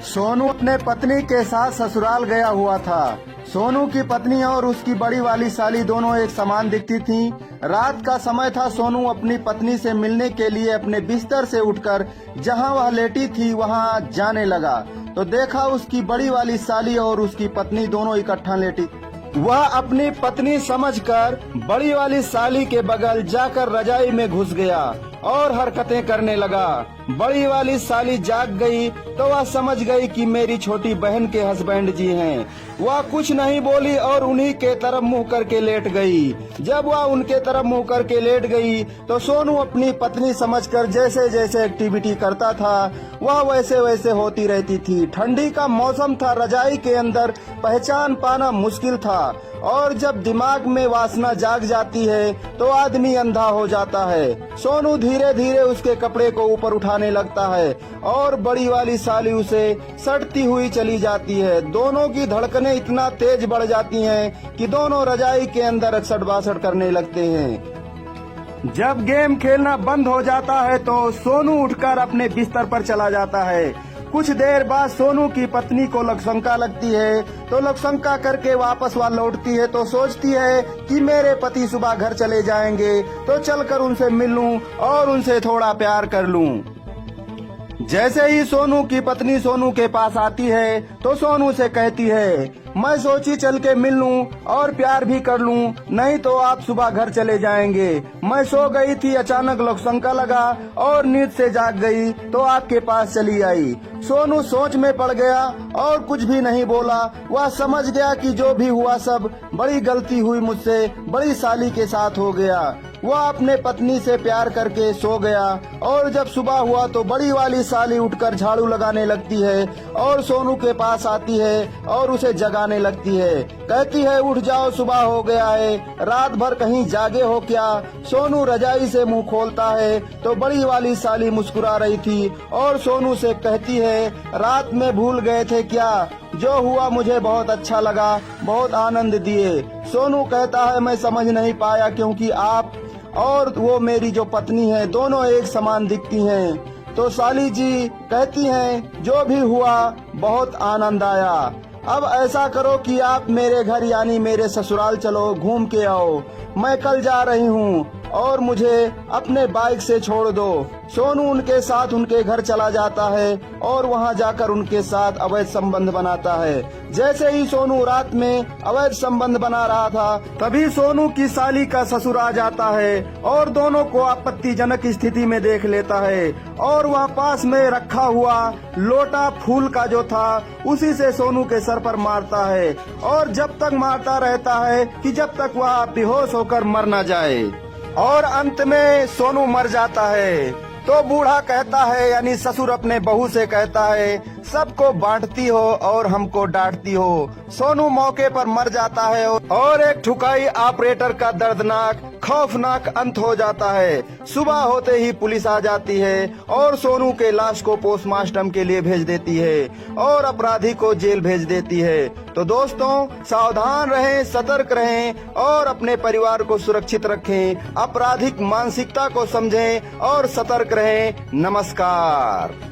सोनू अपने पत्नी के साथ ससुराल गया हुआ था। सोनू की पत्नी और उसकी बड़ी वाली साली दोनों एक समान दिखती थीं। रात का समय था। सोनू अपनी पत्नी से मिलने के लिए अपने बिस्तर से उठकर जहां वह लेटी थी वहां जाने लगा तो देखा उसकी बड़ी वाली साली और उसकी पत्नी दोनों इकट्ठा लेटी। वह अपनी पत्नी समझकर बड़ी वाली साली के बगल जाकर रजाई में घुस गया और हरकतें करने लगा। बड़ी वाली साली जाग गई तो वह समझ गई कि मेरी छोटी बहन के हस्बैंड जी हैं। वह कुछ नहीं बोली और उन्हीं के तरफ मुंह करके लेट गई। जब वह उनके तरफ मुंह करके लेट गई तो सोनू अपनी पत्नी समझकर जैसे जैसे एक्टिविटी करता था वह वैसे वैसे होती रहती थी। ठंडी का मौसम था, रजाई के अंदर पहचान पाना मुश्किल था और जब दिमाग में वासना जाग जाती है तो आदमी अंधा हो जाता है। सोनू धीरे धीरे उसके कपड़े को ऊपर उठाने लगता है और बड़ी वाली साली उसे सटती हुई चली जाती है। दोनों की धड़कनें इतना तेज बढ़ जाती हैं कि दोनों रजाई के अंदर अक्सर बासट करने लगते हैं। जब गेम खेलना बंद हो जाता है तो सोनू उठकर अपने बिस्तर पर चला जाता है। कुछ देर बाद सोनू की पत्नी को लघुशंका लगती है तो लघुशंका करके वापस वह लौटती है तो सोचती है कि मेरे पति सुबह घर चले जाएंगे तो चलकर उनसे मिल लूं और उनसे थोड़ा प्यार कर लूं। जैसे ही सोनू की पत्नी सोनू के पास आती है तो सोनू से कहती है, मैं सोची चल के मिल लूं और प्यार भी कर लूं, नहीं तो आप सुबह घर चले जाएंगे। मैं सो गई थी, अचानक लघुशंका लगा और नींद से जाग गई तो आपके पास चली आई। सोनू सोच में पड़ गया और कुछ भी नहीं बोला। वह समझ गया कि जो भी हुआ सब बड़ी गलती हुई मुझसे, बड़ी साली के साथ हो गया। वह अपने पत्नी से प्यार करके सो गया और जब सुबह हुआ तो बड़ी वाली साली उठकर झाड़ू लगाने लगती है और सोनू के पास आती है और उसे जगाने लगती है। कहती है, उठ जाओ, सुबह हो गया है, रात भर कहीं जागे हो क्या? सोनू रजाई से मुंह खोलता है तो बड़ी वाली साली मुस्कुरा रही थी और सोनू से कहती है, रात में भूल गए थे क्या? जो हुआ मुझे बहुत अच्छा लगा, बहुत आनंद दिए। सोनू कहता है, मैं समझ नहीं पाया क्योंकि आप और वो मेरी जो पत्नी है दोनों एक समान दिखती हैं। तो साली जी कहती हैं, जो भी हुआ बहुत आनंद आया। अब ऐसा करो कि आप मेरे घर यानी मेरे ससुराल चलो, घूम के आओ। मैं कल जा रही हूँ और मुझे अपने बाइक से छोड़ दो। सोनू उनके साथ उनके घर चला जाता है और वहां जाकर उनके साथ अवैध संबंध बनाता है। जैसे ही सोनू रात में अवैध संबंध बना रहा था तभी सोनू की साली का ससुर आ जाता है और दोनों को आपत्तिजनक स्थिति में देख लेता है और वह पास में रखा हुआ लोटा फूल का जो था उसी से सोनू के सर पर मारता है और जब तक मारता रहता है कि जब तक वह बेहोश होकर मर न जाए और अंत में सोनू मर जाता है। तो बूढ़ा कहता है यानी ससुर अपने बहू से कहता है, सबको बांटती हो और हमको डांटती हो। सोनू मौके पर मर जाता है और एक ठुकाई ऑपरेटर का दर्दनाक खौफनाक अंत हो जाता है। सुबह होते ही पुलिस आ जाती है और सोनू के लाश को पोस्टमार्टम के लिए भेज देती है और अपराधी को जेल भेज देती है। तो दोस्तों, सावधान रहें, सतर्क रहें और अपने परिवार को सुरक्षित रखें। आपराधिक मानसिकता को समझें और सतर्क रहें। नमस्कार।